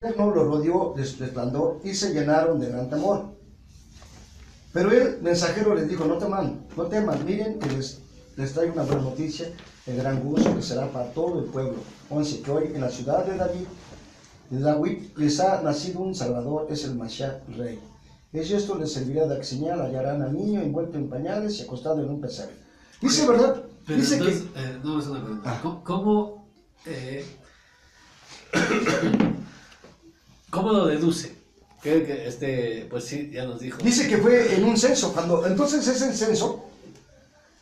Eterno lo rodeó de resplandor y se llenaron de gran temor. Pero el mensajero les dijo: no teman, miren que les traigo una buena noticia, el gran gozo que será para todo el pueblo. 11. Que hoy en la ciudad de David les ha nacido un Salvador, es el Mashiach Rey. Es esto les servirá de señal, hallarán al niño envuelto en pañales y acostado en un pesebre. Dice, ¿verdad? Pero Dice entonces, que... no, es una pregunta. ¿Cómo lo deduce? Que pues sí, ya nos dijo. Dice que fue en un censo. Entonces ese censo,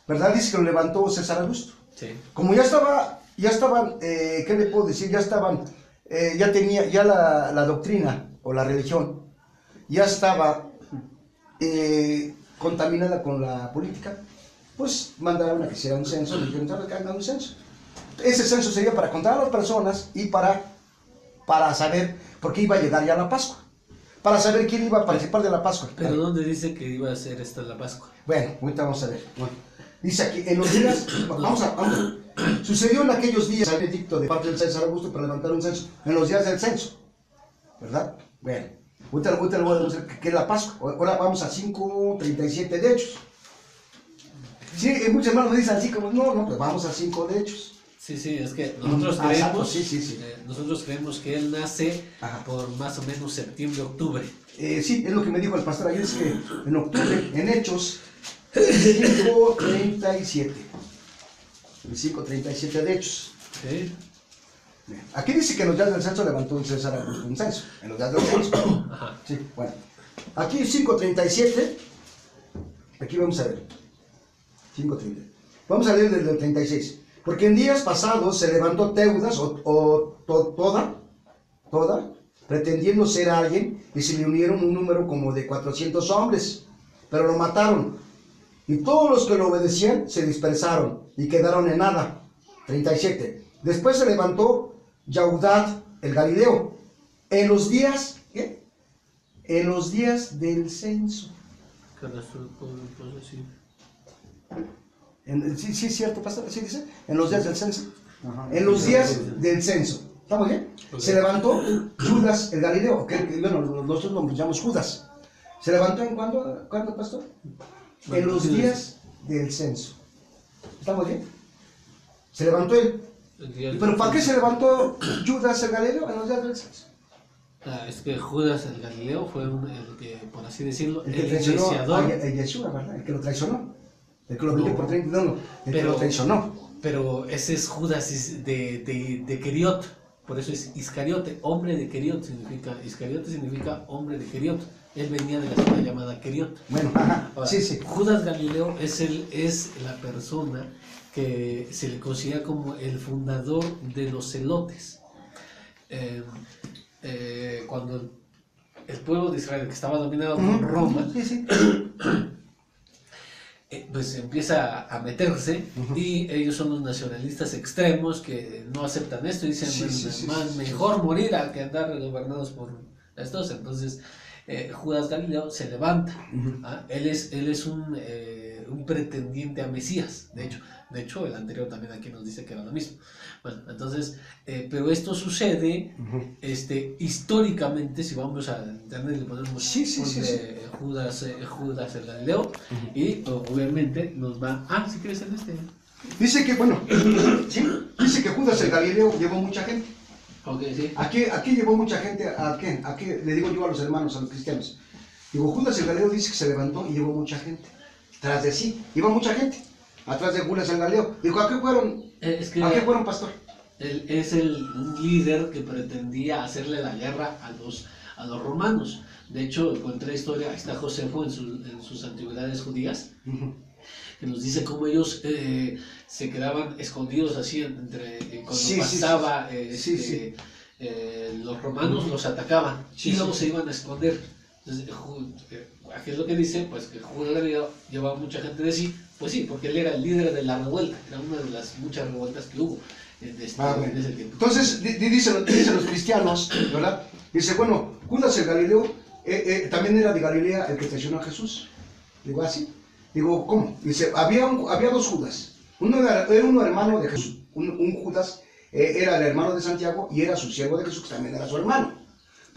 ¿verdad? Dice que lo levantó César Augusto. Sí. Como ya estaban, ¿qué le puedo decir? Ya tenía la doctrina o la religión, ya estaba contaminada con la política, pues mandaron a que hiciera un censo, le dijeron: ¿sabes que hagan un censo? Ese censo sería para contar a las personas y para saber, porque iba a llegar ya la Pascua, para saber quién iba a participar de la Pascua. ¿Pero dónde dice que iba a ser esta la Pascua? Bueno, ahorita vamos a ver. Bueno, dice aquí, en los días, vamos a sucedió en aquellos días el edicto de parte del César Augusto para levantar un censo, en los días del censo, ¿verdad? Bueno, ahorita le voy a demostrar que es la Pascua. Ahora vamos a 5:37 de Hechos. Sí, muchos hermanos me dicen así como, no, pues vamos a 5 de Hechos. Sí, es que nosotros creemos, exacto, sí. Nosotros creemos que él nace por más o menos septiembre, octubre. Sí, es lo que me dijo el pastor ayer, es que en octubre, en Hechos, 5:37. El 5:37 de Hechos. ¿Sí? Aquí dice que en los días del censo levantó un César Augusto un censo. En los días del censo. Ajá. Sí, bueno. Aquí 5:37. Aquí vamos a ver. 5:30. Vamos a leer desde el 36. Porque en días pasados se levantó Teudas toda, pretendiendo ser alguien, y se le unieron un número como de 400 hombres, pero lo mataron. Y todos los que lo obedecían se dispersaron y quedaron en nada. 37. Después se levantó Yaudad el Galileo en los días, ¿qué? En los días del censo. Sí, es cierto, pastor, sí dice, en los días del censo. Ajá. En los días del censo. ¿Estamos bien? Okay. Se levantó Judas el Galileo, bueno, nosotros lo llamamos Judas. ¿Se levantó en cuándo, pastor? En los días del censo. ¿Estamos bien? Se levantó él. ¿Pero para qué se levantó Judas el Galileo en los días del censo? Es que Judas el Galileo fue el que, por así decirlo, el que traicionó a Yeshua, ¿verdad? El que lo traicionó. El que lo vendió por 30, que lo traicionó. Pero ese es Judas de Queriot, por eso es Iscariote, hombre de Queriot significa, Iscariote significa hombre de Queriot. Él venía de la ciudad llamada Queriot. Bueno, ajá. Ahora, sí. Judas Galileo es la persona que se le considera como el fundador de los celotes. Cuando el pueblo de Israel, que estaba dominado por Roma, pues empieza a meterse, y ellos son los nacionalistas extremos que no aceptan esto y dicen: mejor morir a que andar gobernados por estos. Entonces Judas Galileo se levanta. Él es un pretendiente a Mesías. De hecho el anterior también aquí nos dice que era lo mismo. Bueno, entonces, pero esto sucede históricamente. Si vamos a internet le ponemos Judas el Galileo, y obviamente nos va. Si quieres en Dice que, dice que Judas el Galileo llevó mucha gente. Okay, sí. Aquí llevó mucha gente. Aquí le digo yo a los hermanos, a los cristianos. Digo, Judas el Galileo dice que se levantó y llevó mucha gente. Tras de sí, iba mucha gente. Atrás de Judas el Galileo. Digo, ¿a qué fueron? ¿A qué fueron, pastor? Él es un líder que pretendía hacerle la guerra a los romanos. De hecho, encontré historia, ahí está Josefo en sus antigüedades judías, que nos dice cómo ellos se quedaban escondidos así cuando pasaba los romanos, los atacaban y luego se iban a esconder. Entonces, aquí es lo que dice, pues que Judas Galileo llevaba mucha gente de sí, pues sí, porque él era el líder de la revuelta, era una de las muchas revueltas que hubo en ese tiempo. Entonces, dicen los cristianos, ¿verdad? Dice, bueno, Judas el Galileo también era de Galilea el que traicionó a Jesús. Digo, así. Digo, ¿cómo? Dice, había dos Judas. Uno era hermano de Jesús. Un Judas era el hermano de Santiago y era su siervo de Jesús, que también era su hermano.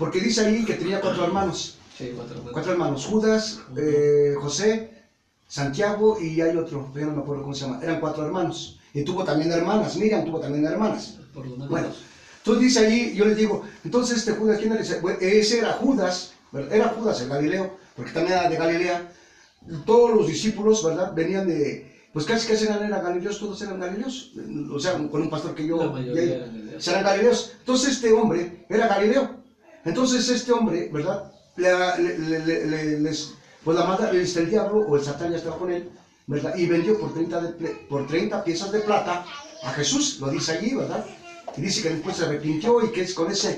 Porque dice ahí que tenía 4 hermanos. Sí, 4 hermanos. 4 hermanos, Judas, José, Santiago y hay otro, yo no me acuerdo cómo se llama. Eran 4 hermanos. Y tuvo también hermanas, Miriam tuvo también hermanas. Por lo menos. Bueno, entonces dice allí, yo les digo, entonces este Judas, ¿quién era? Bueno, ese era Judas, ¿verdad? Era Judas el Galileo, porque también era de Galilea. Todos los discípulos, ¿verdad? Venían de, pues casi eran galileos, todos eran galileos. O sea, con un pastor que yo, La mayoría eran galileos. eran galileos. Entonces este hombre era Galileo. Entonces este hombre, ¿verdad? Pues la manda, el diablo o el Satán ya estaba con él, ¿verdad? Y vendió por 30 piezas de plata a Jesús, lo dice allí, ¿verdad? Y dice que después se arrepintió y que es con esas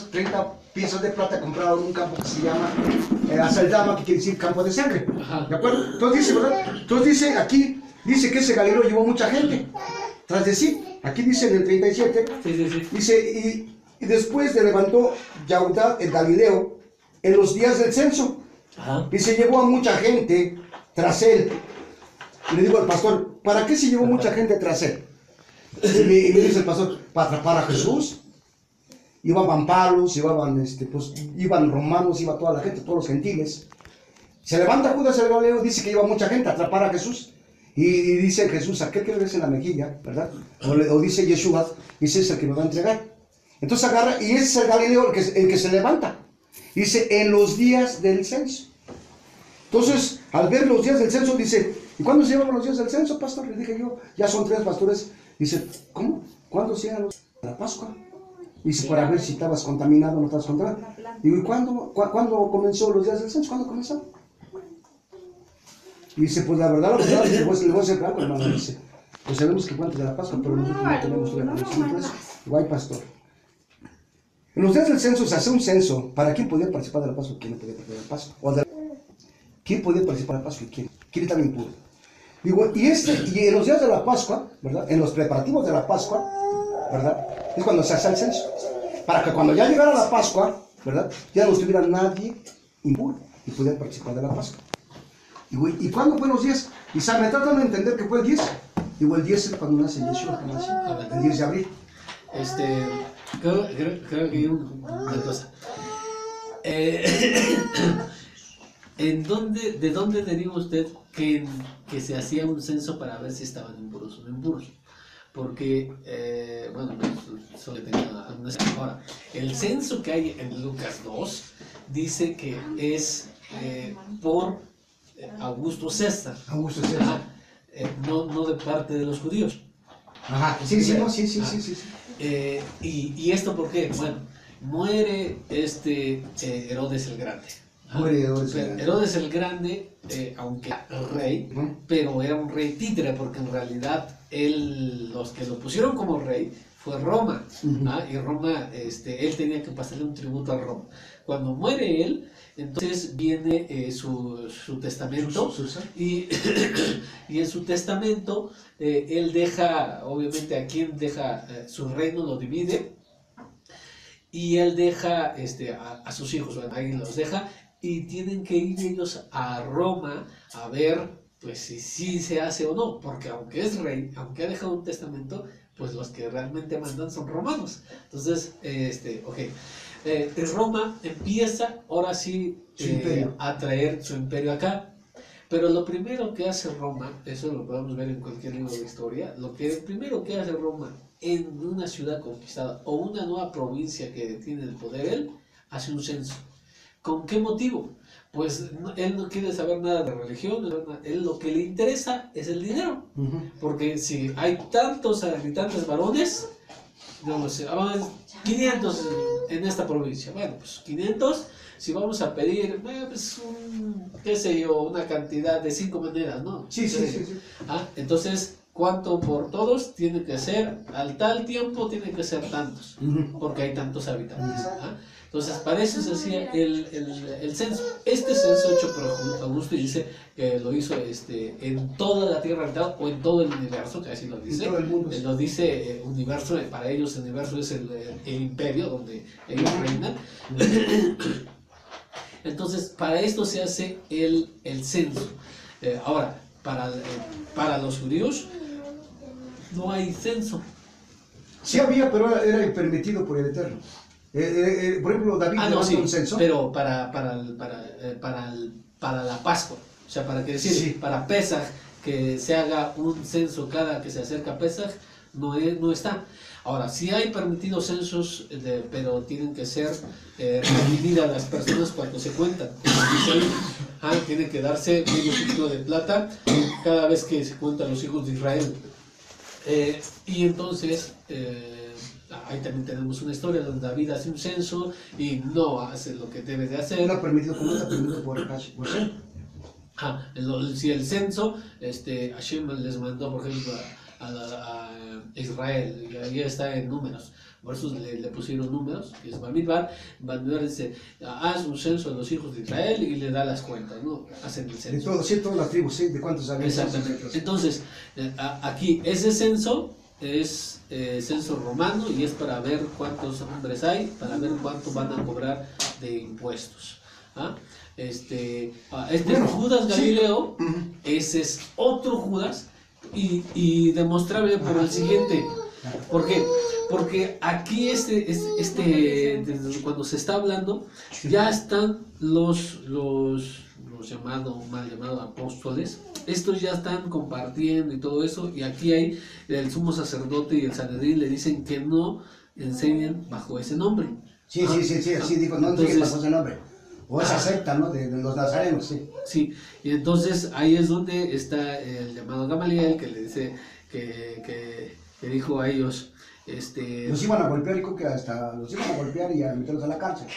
30 piezas de plata compraron un campo que se llama Aceldama, que quiere decir campo de sangre. Ajá. ¿De acuerdo? Entonces dice, ¿verdad? Entonces dice aquí, dice que ese Galileo llevó mucha gente tras de sí. Aquí dice en el 37, Sí. dice, y después le levantó Yaudá el Galileo en los días del censo. Ajá. Y se llevó a mucha gente tras él. Y le digo al pastor, ¿para qué se llevó mucha gente tras él? Y me dice el pastor, para atrapar a Jesús. Iban palos, iban romanos, iba toda la gente, todos los gentiles. Se levanta Judas el Galileo, dice que iba mucha gente a atrapar a Jesús. Y dice Jesús, aquel que le ves en la mejilla, ¿verdad? O dice Yeshua, dice, es el que me va a entregar. Entonces agarra, y ese es el Galileo el que se levanta. Dice, en los días del censo. Entonces, al ver los días del censo, dice, ¿y cuándo se llevan los días del censo, pastor? Le dije yo, ya son 3 pastores. Dice, ¿cómo? ¿Cuándo se llegan los días de la Pascua? Dice, para ver si estabas contaminado o no estabas contaminado. Digo, ¿y cuándo comenzó los días del censo? ¿Cuándo comenzó? Y dice, pues la verdad, le voy a hacer algo, hermano. Dice, pues sabemos que cuánto de la Pascua, pero nosotros no tenemos todavía conocimiento de eso. Digo, ay, pastor. En los días del censo se hace un censo para quién podía participar de la Pascua y quién no podía participar de la Pascua. ¿Quién podía participar de la Pascua y quién estaba impuro? Digo, y en los días de la Pascua, ¿verdad? En los preparativos de la Pascua, ¿verdad? Es cuando se hace el censo. Para que cuando ya llegara la Pascua, ¿verdad? Ya no estuviera nadie impuro y pudiera participar de la Pascua. Digo, ¿y cuándo fue los 10? Y me tratan de entender que fue el 10. Digo, el 10 es cuando nace Yeshua, el 10 de abril. Creo que hay una cosa. ¿De dónde deriva usted que se hacía un censo para ver si estaban impuros o no impuros? Porque, bueno, solo tengo una. Ahora, el censo que hay en Lucas 2 dice que es por Augusto César. Augusto César. No de parte de los judíos. Ajá, sí. ¿Y esto por qué? Bueno, muere Herodes el Grande. Herodes el Grande, aunque era rey, pero era un rey títere, porque en realidad los que lo pusieron como rey fue Roma. Y Roma, él tenía que pasarle un tributo a Roma. Cuando muere él, entonces viene su testamento, y en su testamento él deja, obviamente a quien deja su reino, lo divide, y él deja a sus hijos, bueno, ahí los deja, y tienen que ir ellos a Roma a ver pues si sí se hace o no, porque aunque es rey, aunque ha dejado un testamento, pues los que realmente mandan son romanos. Entonces, Roma empieza ahora sí a traer su imperio acá. Pero lo primero que hace Roma, eso lo podemos ver en cualquier libro de historia, lo primero que hace Roma en una ciudad conquistada o una nueva provincia que tiene el poder, él hace un censo. ¿Con qué motivo? Pues él no quiere saber nada de religión, él lo que le interesa es el dinero. Porque si hay tantos habitantes varones, digamos, 500 en esta provincia, bueno, pues 500, si vamos a pedir, pues qué sé yo, una cantidad de 5 monedas, ¿no? Sí. Entonces, ¿cuánto por todos? Tiene que ser, al tal tiempo tiene que ser tantos, porque hay tantos habitantes. Entonces, para eso se hacía el censo. Este censo hecho por Augusto, y dice que lo hizo en toda la tierra habitada o en todo el universo, que así lo dice. En todo el mundo. Lo dice universo, para ellos el universo es el imperio donde ellos reinan. Entonces, para esto se hace el censo. Ahora, para los judíos no hay censo. Sí había, pero era permitido por el Eterno. Por ejemplo, David no, levanta sí, un censo. pero para la Pascua, o sea, para que decir, Sí. para Pesaj, que se haga un censo cada que se acerca a Pesaj, no está. Ahora, sí hay permitidos censos, pero tienen que ser redimidas las personas cuando se cuentan. Tiene que darse medio ciclo de plata cada vez que se cuentan los hijos de Israel. Y entonces, ahí también tenemos una historia donde David hace un censo y no hace lo que debe de hacer. No permitido, como no está permitido por Hashem. Si el censo, Hashem les mandó, por ejemplo, a Israel, y ahí está en números, por eso le pusieron números, que es Bamidbar. Bamidbar dice, haz un censo de los hijos de Israel y le da las cuentas, ¿no? Hacen el censo. De todas las tribus, ¿sí? De cuántos había. Exactamente. Entonces, aquí, ese censo es censo romano y es para ver cuántos hombres hay, para ver cuánto van a cobrar de impuestos. Bueno, Judas Galileo, sí. Ese es otro Judas y demostrable por el siguiente. ¿Por qué? Porque aquí cuando se está hablando, ya están los mal llamados apóstoles. Estos ya están compartiendo y todo eso, y aquí hay el sumo sacerdote y el Sanedrín le dicen que no enseñen bajo ese nombre. Sí, dijo, no enseñen bajo ese nombre. O esa secta, ¿no? De los nazarenos, sí. Sí, y entonces ahí es donde está el llamado Gamaliel, que le dice que dijo a ellos, los iban a golpear, dijo que hasta los iban a golpear y a meterlos a la cárcel.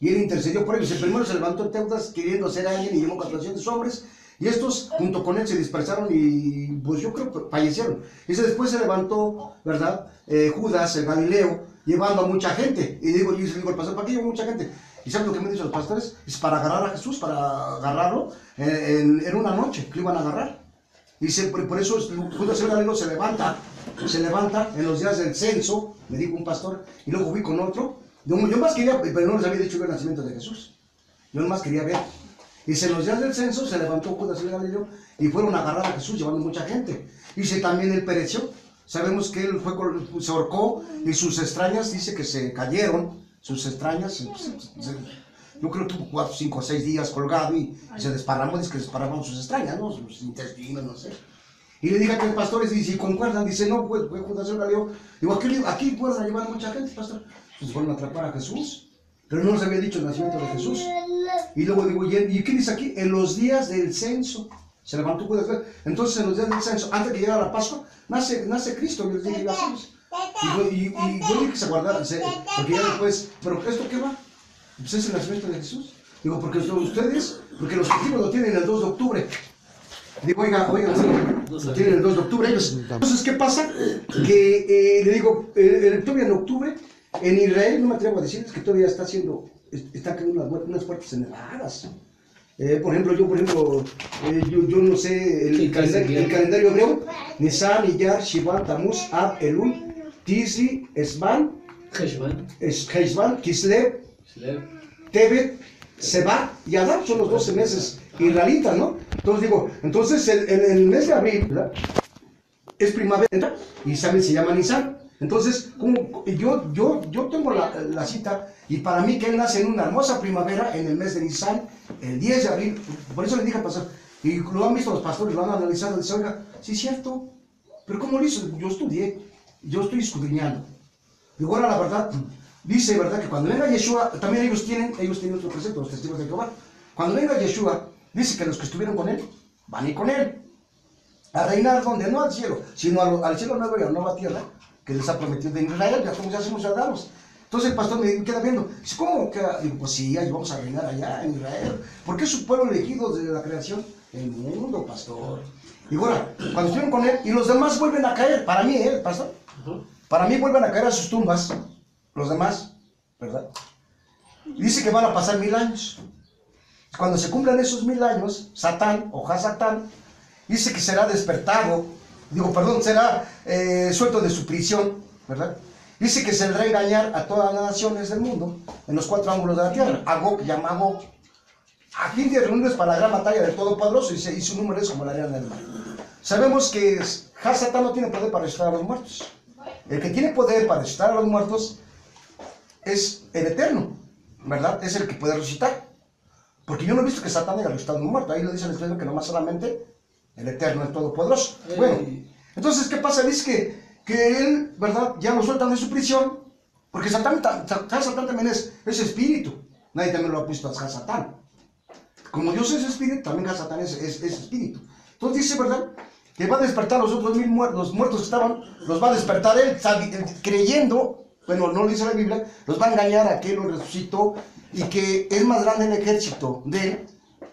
Y él intercedió por ellos. El primero se levantó Teudas queriendo ser alguien y llevó 400 hombres. Y estos, junto con él, se dispersaron y, pues yo creo que fallecieron. Y después se levantó, ¿verdad? Judas, el Galileo, llevando a mucha gente. Y digo el pastor, ¿para qué llevó mucha gente? ¿Y saben lo que me han dicho los pastores? Es para agarrar a Jesús, para agarrarlo en una noche, que lo iban a agarrar. Y por eso Judas el Galileo se levanta en los días del censo, me dijo un pastor, y luego fui con otro. Yo más quería, pero no les había dicho el nacimiento de Jesús. Yo más quería ver. Y en los días del censo se levantó Judas el Galileo y fueron a agarrar a Jesús llevando mucha gente. Y también él pereció. Sabemos que él se ahorcó y sus extrañas, dice que se cayeron. Sus extrañas, yo creo que tuvo 4, 5, 6 días colgado y se desparramó, dice que desparramaron sus extrañas, ¿no? Sus intestinos, no sé. Y le dije a los pastores, y si concuerdan, dice, no, pues fue Judas el Galileo. Digo, aquí pueden llevar mucha gente, pastor. Pues fueron a atrapar a Jesús, pero no les había dicho el nacimiento de Jesús. Y luego digo, ¿y qué dice aquí? En los días del censo, se levantó Judas. Entonces en los días del censo, antes de llegar a la Pascua, nace Cristo, yo les dije, y yo dije que se guardara, porque ya después, ¿pero esto qué va? Pues es el nacimiento de Jesús. Digo, porque ustedes, porque los objetivos lo tienen el 2 de octubre. Digo, oiga, lo tienen el 2 de octubre ellos. Entonces, ¿qué pasa? Que le digo, todavía en octubre, en Israel, no me atrevo a decirles que todavía están cayendo unas fuertes nevadas. Por ejemplo, yo no sé, el calendario hebreo, Nisan, Iyar, Shivan, Tamuz, Ab, Elul, Tisri, Esban, Heshvan, Kislev, Tebet, Seba y Adar, son los 12 meses israelitas, ¿no? Entonces el mes de abril, ¿verdad? Es primavera y también se llama Nisan. Entonces, yo tengo la cita y para mí que él nace en una hermosa primavera en el mes de Nisan, el 10 de abril, por eso le dije al pastor, y lo han visto los pastores, lo han analizado, dicen, oiga, sí es cierto, pero ¿cómo lo hizo? Yo estudié, yo estoy escudriñando. Y ahora la verdad, dice, ¿verdad? Que cuando venga Yeshua, también ellos tienen otro precepto, los testigos de Jehová. Cuando venga Yeshua, dice que los que estuvieron con él, van a ir con él. A reinar donde, no al cielo, sino al cielo nuevo y a la nueva tierra, que les ha prometido de Israel, ya como ya somos ciudadanos. Entonces el pastor me queda viendo, dice, ¿cómo que? Digo, pues sí, ahí vamos a reinar allá en Israel. Porque es su pueblo elegido desde la creación del mundo, pastor. Y ahora, cuando estuvieron con él, y los demás vuelven a caer, para mí, pastor, para mí vuelven a caer a sus tumbas, los demás, ¿verdad? Dice que van a pasar 1000 años. Cuando se cumplan esos 1000 años, Satán o Hasatán dice que será despertado, será suelto de su prisión, ¿verdad? Dice que se le va a engañar a todas las naciones del mundo, en los 4 ángulos de la tierra. Agog llama Agog. A fin de reunirles para la gran batalla del Todopoderoso, y su número es como la arena del mar. Sabemos que Hasatán no tiene poder para resucitar a los muertos. El que tiene poder para resucitar a los muertos es el eterno, ¿verdad? Es el que puede resucitar. Porque yo no he visto que Satán haya resucitado un muerto. Ahí lo dice el Estudio que nomás solamente el eterno, el todopoderoso. Bueno, entonces, ¿qué pasa? Dice que él, ¿verdad? Ya lo sueltan de su prisión. Porque Satán también es espíritu. Nadie también lo ha puesto a Satán. Como Dios es espíritu, también Satán es espíritu. Entonces dice, ¿verdad? Que va a despertar los otros 1000 muertos, los muertos que estaban, los va a despertar él creyendo, bueno, no lo dice la Biblia, los va a engañar a que él los resucitó y que es más grande el ejército de él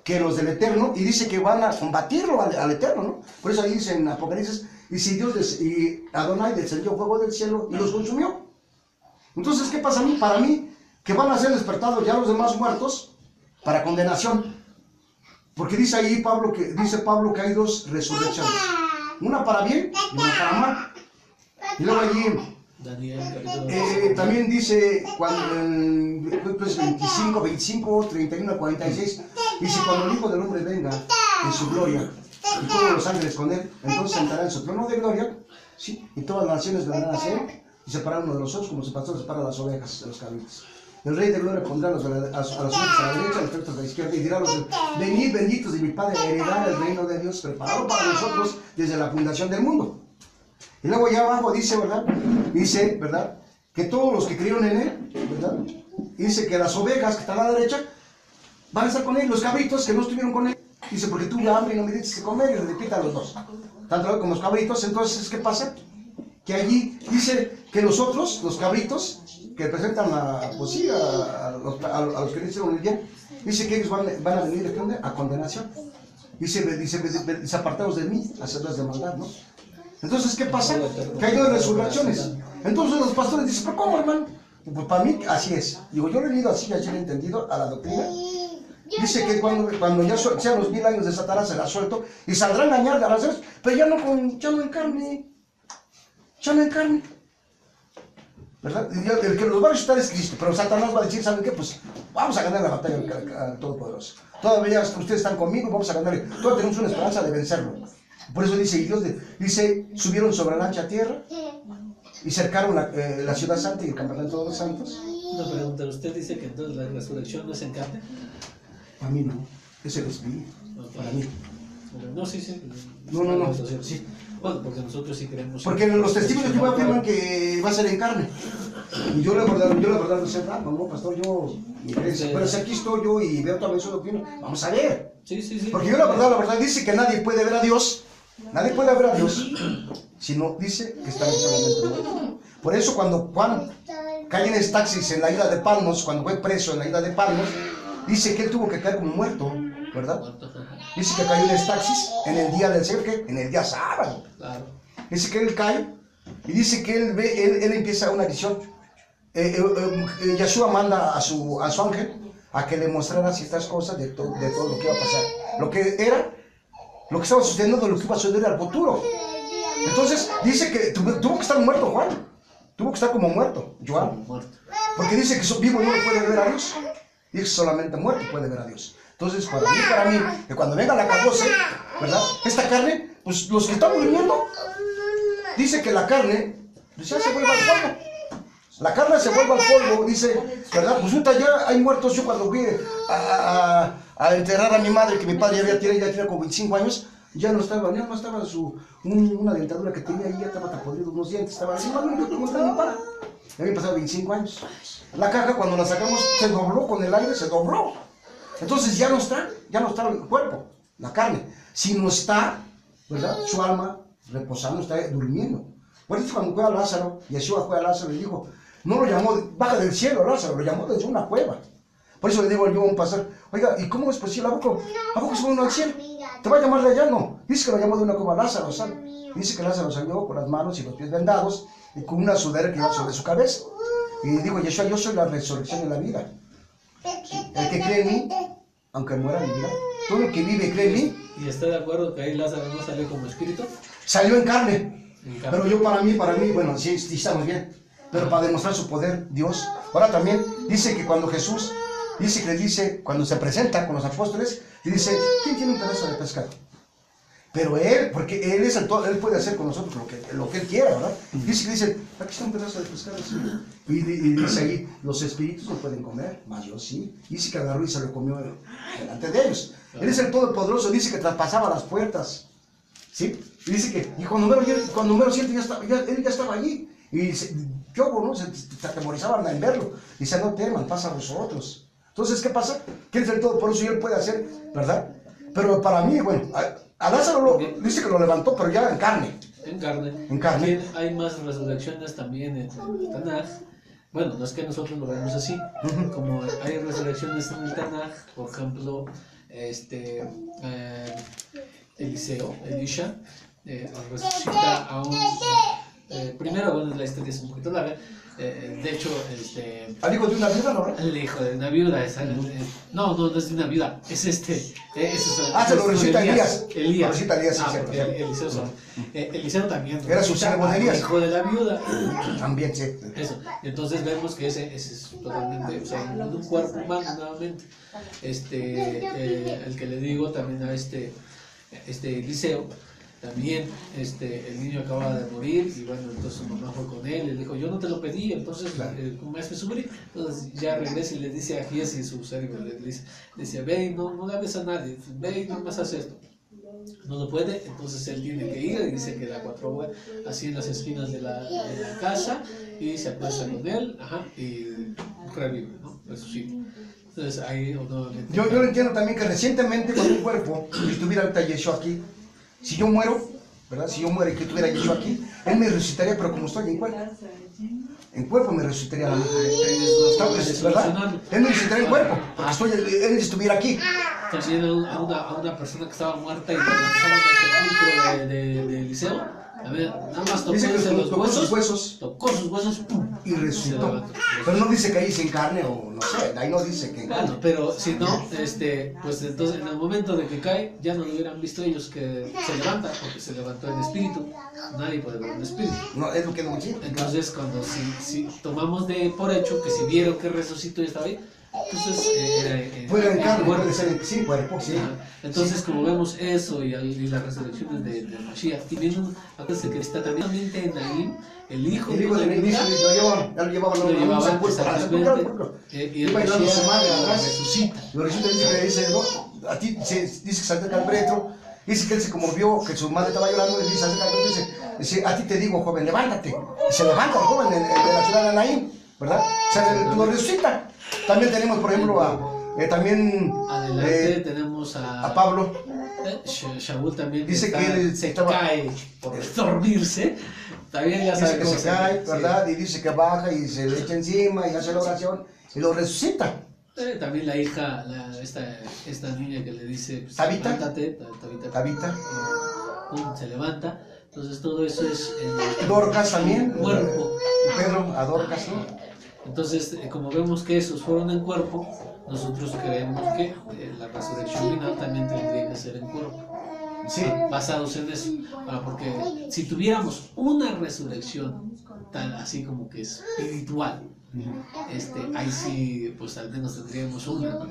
que los del Eterno, y dice que van a combatirlo al Eterno, ¿no? Por eso ahí dice en Apocalipsis, y Adonai descendió fuego del cielo y los consumió. Entonces, ¿qué pasa a mí? Para mí, que van a ser despertados ya los demás muertos para condenación. Porque dice ahí Pablo que hay dos resurrecciones, una para bien y una para mal. Y luego allí también dice cuando, pues 25, 31, 46, dice cuando el Hijo del Hombre venga en su gloria y todos los ángeles con él, entonces sentará en su trono de gloria, ¿sí? Y todas las naciones vendrán hacia él y separarán uno de los otros como su pastor separa las ovejas de los cabritos. El Rey de Gloria pondrá a los ovejas a la derecha, a los cabritos a la izquierda, y dirá a los venid benditos de mi Padre, heredar el reino de Dios preparado para nosotros desde la fundación del mundo. Y luego allá abajo dice, ¿verdad? Dice, ¿verdad? Que todos los que creyeron en él, ¿verdad? Dice que las ovejas que están a la derecha van a estar con él, los cabritos que no estuvieron con él. Dice, porque tuve hambre y no me diste que comer, y le repita a los dos. Tanto como los cabritos. Entonces, ¿qué pasa? Que allí dice que los otros, los cabritos, que representan pues sí, a los que no hicieron el bien, dice que ellos van a venir a condenación. Dice apartados de mí, hacedores de maldad, ¿no? Entonces, ¿qué pasa? Que hay dos resurrecciones. Entonces los pastores dicen, ¿pero cómo, hermano? Pues para mí así es. Digo, yo lo he leído así, así lo he entendido a la doctrina. Dice que cuando ya sean los 1000 años de Satanás será suelto y saldrá a engañar a las veces, pero ya no en carne. Ya no en carne. ¿Verdad? El que los va a resucitar es Cristo, pero Satanás va a decir, ¿saben qué? Pues vamos a ganar la batalla al Todopoderoso. Todavía ustedes están conmigo, vamos a ganar. Todavía tenemos una esperanza de vencerlo. Por eso dice, y Dios dice, subieron sobre la ancha tierra y cercaron la ciudad santa y el campamento de los santos. Una pregunta, ¿usted dice que entonces la resurrección no es en carne? Para mí no, es el espíritu, para mí. No, sí. No, sí. Bueno, porque nosotros sí creemos. Porque los testigos de Jehová afirman que va a ser en carne. Y yo le acordaba, no, pastor, pero si aquí estoy yo y veo también su doctrina, vamos a ver. Sí. Porque yo la verdad, dice que nadie puede ver a Dios. Nadie puede ver a Dios, sino dice que está solamente muerto. Por eso cuando Juan cae en Estaxis en la isla de Palmos, cuando fue preso en la isla de Palmos, dice que él tuvo que caer como muerto, ¿verdad? Dice que cayó en Estaxis en el día del Señor, en el día sábado. Claro. Dice que él cae y dice que él empieza una visión. Yeshua manda a su ángel a que le mostrara ciertas cosas de todo lo que iba a pasar. Lo que estaba sucediendo, de lo que iba a suceder al futuro. Entonces dice que tuvo que estar muerto Juan. Tuvo que estar como muerto, Joan. Porque dice que vivo no puede ver a Dios. Dice que solamente muerto puede ver a Dios. Entonces, para mí, que cuando venga la carroza, ¿verdad? Esta carne, pues los que están durmiendo, dice que la carne, pues ya se vuelve al polvo. La carne se vuelve al polvo, dice, ¿verdad? Pues ya hay muertos. Yo cuando fui a enterrar a mi madre, que mi padre ya tiene como 25 años, ya no estaba una dentadura que tenía ahí, ya estaba tan podrido, unos dientes, estaba así, ¿cómo está mi padre? Ya habían pasado 25 años. La caja cuando la sacamos se dobló con el aire, se dobló. Entonces ya no está el cuerpo, la carne, sino está, ¿verdad? Su alma reposando, está durmiendo. Por eso cuando fue a Lázaro, Yeshua fue a Lázaro y dijo, no lo llamó, baja del cielo Lázaro, lo llamó desde una cueva. Por eso le digo yo a un pastor, oiga, ¿y cómo es posible? ¿A poco sube uno al cielo? ¿Te va a llamar de allá? No, dice que lo llamó de una cueva Lázaro, ¿sabes? Dice que Lázaro salió con las manos y los pies vendados y con una sudadera que iba sobre su cabeza. Y digo, Yeshua, yo soy la resurrección y la vida. El que cree en mí, aunque muera, vivirá. Todo el que vive cree en mí. ¿Y está de acuerdo que ahí Lázaro no salió como espíritu? Salió en carne. Pero yo para mí, bueno, sí estamos bien. Pero para demostrar su poder, Dios. Ahora también dice que cuando Jesús, cuando se presenta con los apóstoles, y dice, ¿quién tiene un pedazo de pescado? Pero él, porque él es el todo, él puede hacer con nosotros lo que él quiera, ¿verdad? Dice, aquí está un pedazo de pescado, sí. Y dice ahí, los espíritus no pueden comer, mas yo sí. Dice que agarró y se lo comió delante de ellos. Él es el Todopoderoso, dice que traspasaba las puertas, ¿sí? Y dice que, y cuando número 7 él ya estaba allí. Y ¿qué hubo, no? Se atemorizaban en verlo. Dice, no teman, pasa a vosotros. Entonces, ¿qué pasa? Que él es el Todopoderoso y él puede hacer, ¿verdad? Pero para mí, bueno, a Lázaro dice que lo levantó, pero ya en carne. En carne. En carne. También hay más resurrecciones también en el Tanaj. Bueno, no es que nosotros lo vemos así. Como hay resurrecciones en el Tanaj, por ejemplo, Elisha, resucita a un... primero, bueno, la historia es un poquito larga. De hecho, ¿Al hijo de una viuda, no? el hijo de una viuda no es de una viuda, es se lo recita Elías. Elías. Lo recita Elías, sí, cierto. Eliseo también. Era su siervo de Elías. Hijo de la viuda. También, sí. Eso. Entonces vemos que ese es totalmente, o sea, en un cuerpo humano nuevamente. El que le digo también a Eliseo. También el niño acababa de morir y bueno, entonces su mamá fue con él y le dijo, yo no te lo pedí, entonces ¿cómo me haces sufrir? Entonces ya regresa y le dice a Giesi, su cerebro, le dice, ve y no le hables a nadie, ve y no más haz esto. No lo puede, entonces él tiene que ir y dice que da 4 vueltas así en las esquinas de la casa y se acuesta con él y revive, ¿no? Resucita. Entonces ahí nuevamente... Yo lo entiendo también que recientemente con un cuerpo, si estuviera ahorita Yeshua aquí, si yo muero, ¿verdad? Si yo muero y que tuviera Yeshua aquí, él me resucitaría, pero como estoy en cuerpo me resucitaría la ¿verdad? Él me resucitaría en cuerpo, porque él estuviera aquí. También a una persona que estaba muerta y la lanzaron al sepulcro de Eliseo. A ver, nada más tocó sus huesos, tocó sus huesos, ¡pum! Y resucitó. Pero no dice que ahí sin carne o no sé, ahí no dice que en carne. Bueno, pero si no, pues entonces en el momento de que cae, ya no lo hubieran visto ellos que se levanta, porque se levantó en espíritu. Nadie puede ver en espíritu. No, es lo que no entiendo. Entonces, cuando si tomamos por hecho que si vieron que resucitó y estaba ahí, entonces fuera en carne, puede ser sin cuerpo, sí. Entonces, como vemos eso y las resurrecciones de Mashiach, tienen acuérdense que está también en Naim, el hijo de Naim, lo llevaban y el Mashiach resucita. Lo dice, ¿no? A ti dice que se acerca al pretro, dice que él se conmovió, que su madre estaba llorando, le dice, acerca al pretro, dice, a ti te digo, joven, levántate. Y se levanta el joven de la ciudad de Naim, ¿verdad? O sea, lo resucita. También tenemos, por ejemplo, adelante tenemos a Pablo. Shaul también dice que él se cae por dormirse. También ya sabe que se cae, ¿verdad? Y dice que baja y se le echa encima y hace la oración y lo resucita. También la hija, esta niña que le dice, pues, Tabita. Tabita. Se levanta. Entonces todo eso es Dorcas también. Cuerpo. Pedro a Dorcas, ¿no? Entonces, como vemos que esos fueron en cuerpo, nosotros creemos que la resurrección final también tendría que ser en cuerpo. Sí. Basados en eso. Porque si tuviéramos una resurrección tal así como que espiritual, ahí sí, pues al menos tendríamos una, ¿no?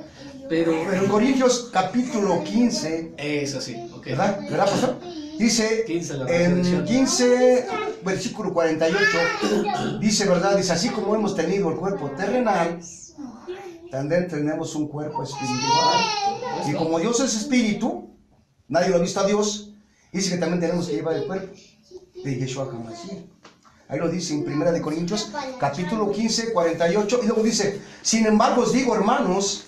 Pero en Corintios capítulo 15, es así, ¿ok? ¿Verdad, pastor? Dice 15 en 15, versículo 48, dice, ¿verdad? Dice, así como hemos tenido el cuerpo terrenal, también tenemos un cuerpo espiritual. Y como Dios es espíritu, nadie lo ha visto a Dios, dice que también tenemos que llevar el cuerpo de Yeshua HaMashiach. Ahí lo dice en 1 Corintios, capítulo 15, 48, y luego dice, sin embargo os digo, hermanos,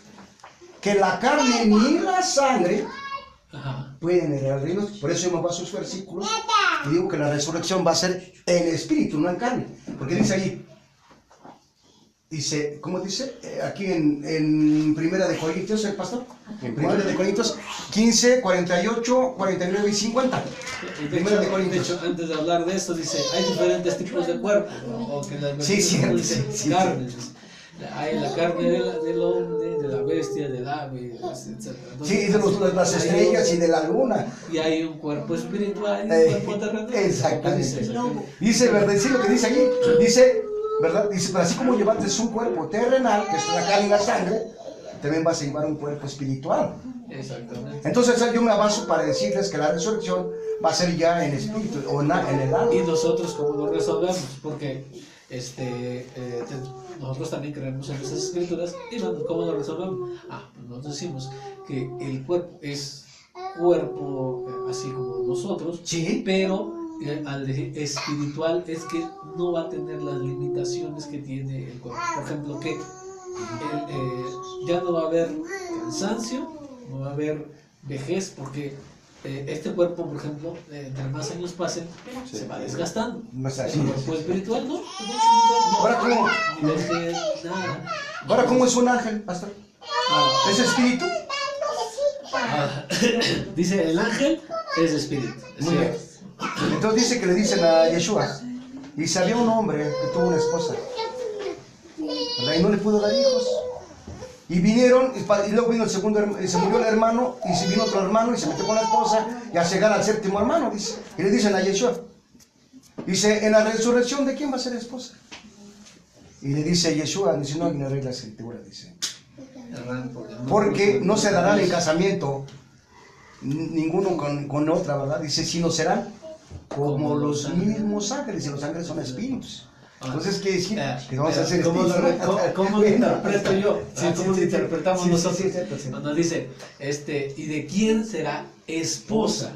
que la carne ni la sangre pueden heredar el reino. Por eso yo me baso en sus versículos y digo que la resurrección va a ser en espíritu, no en carne. Porque dice ahí, dice, ¿cómo dice? Aquí en 1 Corintios, el pastor, en 1 Corintios 15, 48, 49 y 50. De hecho, antes de hablar de esto, dice, hay diferentes tipos de cuerpo, ¿no? O que las sí, carnes. Hay la carne del hombre, de la bestia, del ave, etc. Entonces, de las estrellas y de la luna. Y hay un cuerpo espiritual y un cuerpo terrenal. Exactamente. Dice, ¿verdad? Dice lo que dice allí. Dice, ¿verdad? Dice, pero así como llevaste un cuerpo terrenal, que es la carne y la sangre, también vas a llevar un cuerpo espiritual. Exactamente. Entonces yo me avanzo para decirles que la resurrección va a ser ya en espíritu o en el alma. Y nosotros cómo lo resolvemos, porque nosotros también creemos en esas escrituras. Y bueno, ¿cómo lo resolvemos? Pues nosotros decimos que el cuerpo es cuerpo así como nosotros, Sí. pero al decir espiritual es que no va a tener las limitaciones que tiene el cuerpo. Por ejemplo, que ya no va a haber cansancio, no va a haber vejez, porque este cuerpo, por ejemplo, entre más años pasen, se va desgastando. No es El así. cuerpo espiritual no. Ahora, ¿cómo? Ni vejez, nada. Ahora, ¿cómo es un ángel, pastor? ¿Es espíritu? Dice el ángel es espíritu. Es Muy bien. cierto. Entonces dice que le dicen a Yeshua, dice, había un hombre que tuvo una esposa, ¿verdad? Y no le pudo dar hijos. Y vinieron, y luego vino el segundo, y se murió el hermano, y se vino otro hermano, y se metió con la esposa, y al llegar al séptimo hermano, dice, y le dicen a Yeshua, dice, en la resurrección, ¿de quién va a ser esposa? Y le dice Yeshua, dice, no ignoré la escritura, dice, porque no se darán en casamiento ninguno con otra, ¿verdad? Dice, sino serán como los mismos ángeles, y los ángeles son espíritus. Entonces quiere decir que vamos a ser espíritus. ¿Cómo lo interpreto yo? ¿Cómo lo interpretamos nosotros? Sí. Cuando dice, ¿y de quién será esposa?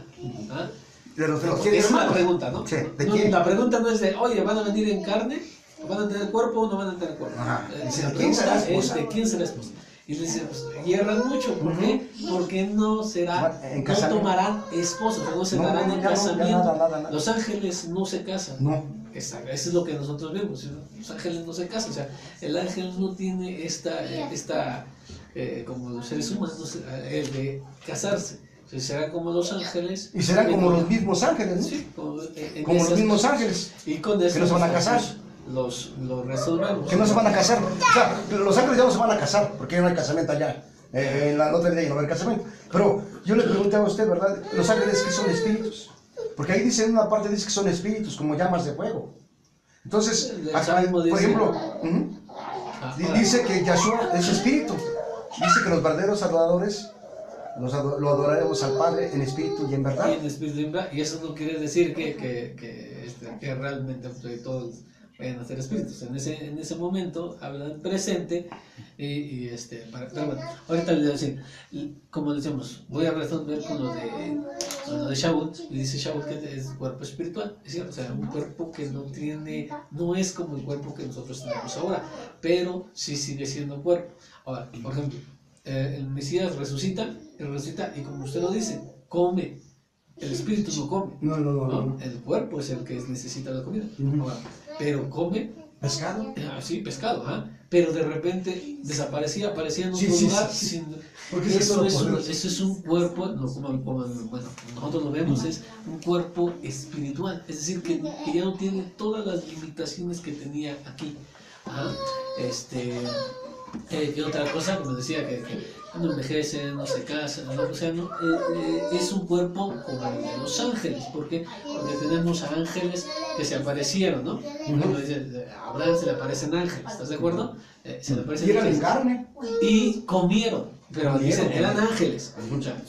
¿Ah? De los Esa es la pregunta, ¿no? Sí, ¿de No, quién? la pregunta no es de, oye, ¿van a venir en carne? ¿Van a tener cuerpo o no van a tener cuerpo? Ajá. La ¿De quién será pregunta es, esposa? ¿de quién será esposa? Y le dice, pues, hierran mucho. ¿Por qué? Porque no será, En no casamiento. tomarán esposos, no se No, darán en ya no, ya casamiento. nada. Los ángeles no se casan. No. Eso es lo que nosotros vemos. Los ángeles no se casan. O sea, el ángel no tiene como los seres humanos, el de casarse. O sea, será como los ángeles. Y serán como los mismos ángeles, ¿no? Sí, como Los mismos ángeles. Y con eso que no se van a casar. Los resolvemos. Que no se van a casar. O sea, los ángeles ya no se van a casar, porque ya no hay casamiento allá. En la otra vida ya no va a haber casamiento. Pero yo le preguntaba a usted, ¿verdad? Los ángeles que son espíritus. Porque ahí dice en una parte dice que son espíritus, como llamas de fuego. Entonces, acá, por ejemplo, dice que Yahshua es espíritu. Dice que los verdaderos adoradores lo adoraremos al Padre en espíritu y en verdad. Y en espíritu y en verdad. Y eso no quiere decir que realmente todos vayan a ser espíritus. En ese momento hablan presente pero bueno, ahorita les voy a decir, como decíamos, voy a resolver con lo de Shaul, y dice Shaul que es cuerpo espiritual, es cierto, o sea, un cuerpo que no es como el cuerpo que nosotros tenemos ahora, pero sí sigue siendo cuerpo. Ahora, por ejemplo, el Mesías resucita y como usted lo dice, come. El espíritu no come. No. El cuerpo es el que necesita la comida. Ahora, pero come ¿Pescado? Sí, pescado, pero de repente aparecía en otro lugar. Porque Eso es un cuerpo, como nosotros lo vemos, es un cuerpo espiritual, es decir, que ya no tiene todas las limitaciones que tenía aquí. Y otra cosa, como decía, que no envejece, no se casa, o sea, es un cuerpo como el de los ángeles. ¿Por qué? Porque tenemos a ángeles que se aparecieron, ¿no? Cuando dice, a Abraham se le aparecen ángeles, ¿estás de acuerdo? Se le aparecen Y eran ángeles. en carne. Y comieron, pero dicen, eran comieron. ángeles. O sea,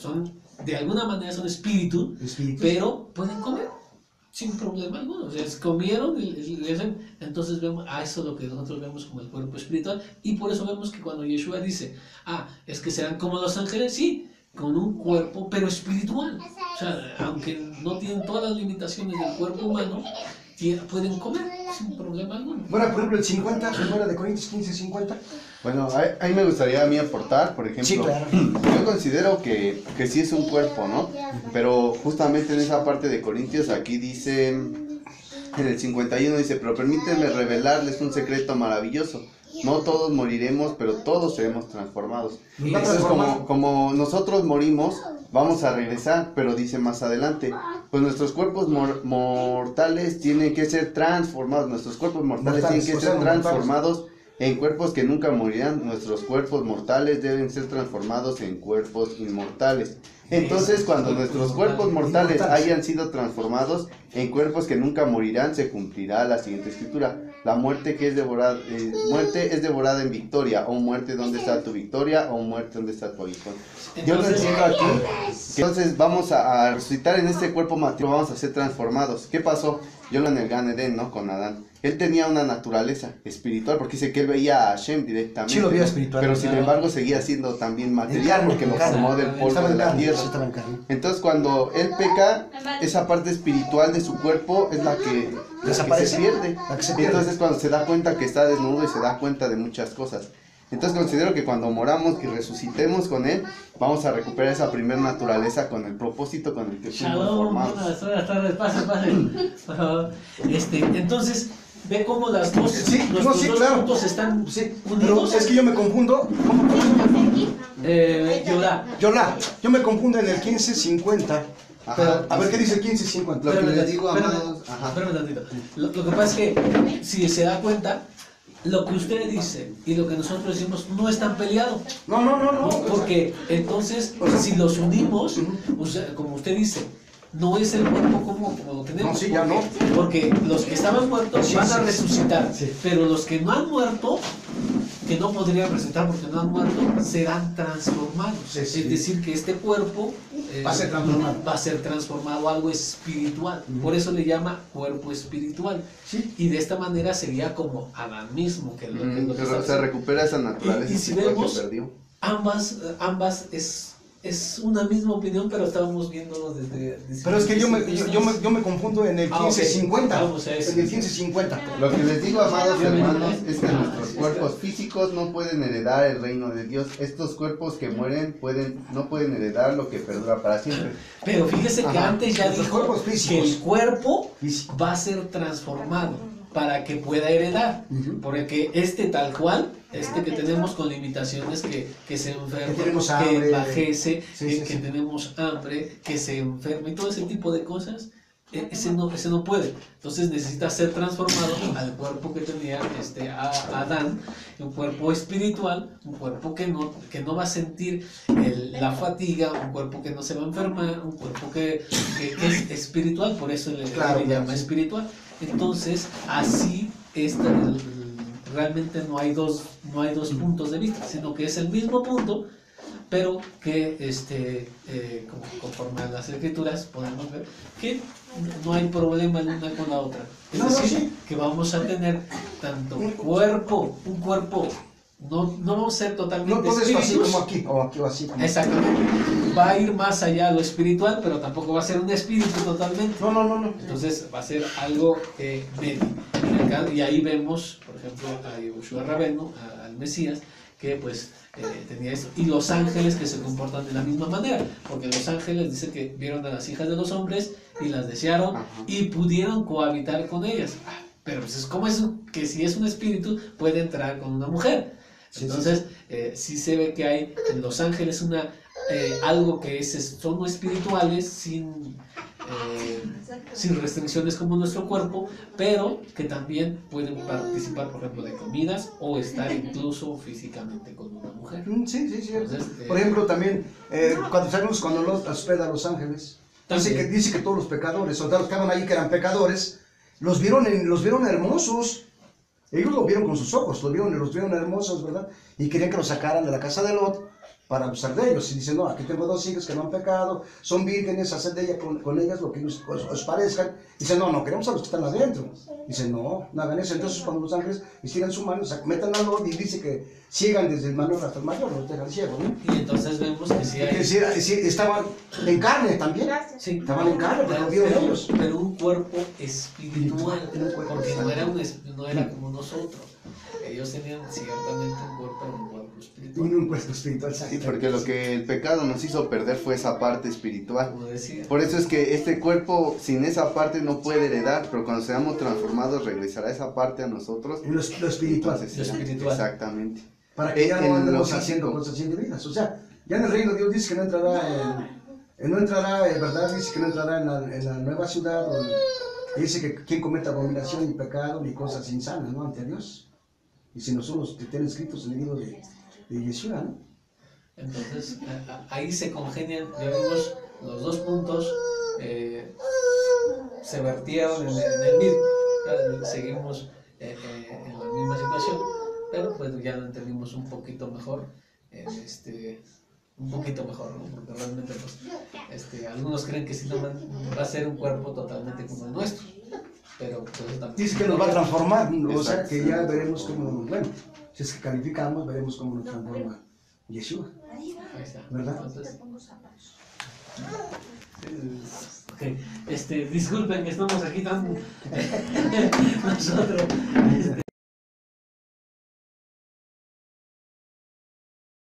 de alguna manera son espíritus, pero pueden comer sin problema alguno. O sea, comieron entonces vemos, eso es lo que nosotros vemos como el cuerpo espiritual, y por eso vemos que cuando Yeshua dice, es que serán como los ángeles, sí, con un cuerpo, pero espiritual. O sea, aunque no tienen todas las limitaciones del cuerpo humano, pueden comer sin problema alguno. Bueno, por ejemplo, el 50, 1 de Corintios 15, 50. Bueno, ahí me gustaría a mí aportar, por ejemplo, Sí, claro. yo considero que sí es un cuerpo, ¿no? Pero justamente en esa parte de Corintios, aquí dice, en el 51 dice, pero permítanme revelarles un secreto maravilloso. No todos moriremos, pero todos seremos transformados. Entonces, como nosotros morimos, vamos a regresar, pero dice más adelante, pues nuestros cuerpos mortales tienen que ser transformados, nuestros cuerpos mortales tienen que ser transformados en cuerpos que nunca morirán. Nuestros cuerpos mortales deben ser transformados en cuerpos inmortales. Entonces, cuando nuestros cuerpos mortales hayan sido transformados en cuerpos que nunca morirán, se cumplirá la siguiente escritura. la muerte que es devorada, muerte es devorada en victoria, o muerte, ¿dónde está tu victoria? O muerte, ¿dónde está tu aguijón? Yo lo entiendo aquí, que entonces vamos a resucitar en este cuerpo material, vamos a ser transformados. ¿Qué pasó? Yo lo en el Gan Eden, ¿no? Con Adán. Él tenía una naturaleza espiritual, porque dice que él veía a Hashem directamente. Sí, lo veía ¿no? espiritual. Pero sin embargo seguía siendo también material, porque lo formó del polvo de la tierra. Entonces cuando él peca, esa parte espiritual de su cuerpo es la que desaparece, se pierde. la que se pierde. Entonces cuando se da cuenta que está desnudo y se da cuenta de muchas cosas. Entonces considero que cuando moramos y resucitemos con él, vamos a recuperar esa primera naturaleza con el propósito con el que fuimos formados. Buenas tardes, pase, por favor. Entonces, ve cómo los dos claro. puntos están unidos. Pero es que yo me confundo. Yo me confundo en el 1550. Pero, a ver qué dice el 1550. Lo que les digo, amados. Espérame tantito. Lo que pasa es que, si se da cuenta, lo que usted dice y lo que nosotros decimos no están peleados. No. Porque entonces, si los unimos, o sea, como usted dice, no es el cuerpo como lo tenemos. No, sí, ya no. Porque los que estaban muertos van a resucitar. Sí. Pero los que no han muerto, que no podrían resucitar porque no han muerto, serán transformados. Sí. Es decir, que este cuerpo va a ser transformado a algo espiritual. Por eso le llama cuerpo espiritual. Sí. Y de esta manera sería como Adán mismo. Que lo que Pero se recupera esa naturaleza y si espiritual vemos, que perdió. ambas es una misma opinión, pero estábamos viendo desde... Pero es que yo me confundo en el 1550. Vamos a eso. En el 1550. Lo que les digo, amados hermanos, es que nuestros cuerpos físicos no pueden heredar el reino de Dios. Estos cuerpos que mueren no pueden heredar lo que perdura para siempre. Pero fíjese que antes ya Los dijo cuerpos físicos. que el cuerpo va a ser transformado para que pueda heredar. Porque tal cual, que tenemos con limitaciones, que se enferma, que envejece, que tenemos hambre, que se enferma y todo ese tipo de cosas, ese no puede. Entonces necesita ser transformado al cuerpo que tenía Adán, un cuerpo espiritual, un cuerpo que no va a sentir la fatiga, un cuerpo que no se va a enfermar, un cuerpo que es espiritual, por eso le llama espiritual. Entonces, así realmente no hay dos puntos de vista, sino que es el mismo punto, pero que conforme a las escrituras podemos ver que no hay problema la una con la otra. Es decir, que vamos a tener tanto un cuerpo, no vamos a ser totalmente no espíritus. Así como aquí, o aquí o así. Exactamente. Va a ir más allá de lo espiritual, pero tampoco va a ser un espíritu totalmente. No. Entonces va a ser algo medio. Y ahí vemos, por ejemplo, a Yoshua Rabenu, al Mesías, que pues tenía esto. Y los ángeles que se comportan de la misma manera, porque los ángeles dicen que vieron a las hijas de los hombres y las desearon y pudieron cohabitar con ellas. Pero pues ¿cómo es que si es un espíritu puede entrar con una mujer? Entonces, sí se ve que hay en los ángeles algo que son espirituales sin restricciones como nuestro cuerpo, pero que también pueden participar, por ejemplo, de comidas o estar incluso físicamente con una mujer. Sí. Entonces, por ejemplo, también cuando los hospeda a los ángeles, dice que todos los pecadores, o los que estaban ahí que eran pecadores, los vieron hermosos. Ellos lo vieron con sus ojos, los vieron hermosos, ¿verdad? Y querían que los sacaran de la casa de Lot para abusar de ellos. Y dicen, no, aquí tengo 2 hijas que no han pecado, son vírgenes, haced de ellas con ellas lo que os parezcan. Dicen, no, queremos a los que están adentro. Dicen, no hagan eso. Entonces cuando los ángeles estiran su mano, metan a Lot y dice que ciegan desde el menor hasta el mayor, los dejan ciegos, ¿no? Y entonces vemos que sí estaban en carne también. Sí, estaban en carne, pero lo vieron ellos. Pero un cuerpo espiritual, porque no era como nosotros. Ellos tenían ciertamente un cuerpo espiritual. Un cuerpo espiritual, sí, porque lo que el pecado nos hizo perder fue esa parte espiritual. Como decía. Por eso es que este cuerpo sin esa parte no puede heredar, pero cuando seamos transformados regresará esa parte a nosotros. Lo espiritual. Lo espiritual. Exactamente. Para que ya no andemos haciendo cosas indebidas. O sea, ya en el reino de Dios dice que no entrará, ¿verdad? Dice que no entrará en la nueva ciudad. Dice que quien cometa abominación y pecado ni cosas insanas, ¿no? Ante Dios. Y si no son los que estén escritos en el libro de Yeshua, ¿no? Entonces, ahí se congenian, ya vimos, los dos puntos se vertieron en el mismo. Seguimos en la misma situación, pero pues ya lo entendimos un poquito mejor, un poquito mejor, ¿no? Porque realmente pues, algunos creen que Sinoman va a ser un cuerpo totalmente como el nuestro, pero pues también Dice que nos va a transformar, o sea Exacto. que ya veremos cómo, bueno, si es que calificamos, veremos cómo nos transforma Yeshua, ahí está. ¿verdad? Entonces, disculpen que estamos aquí tan nosotros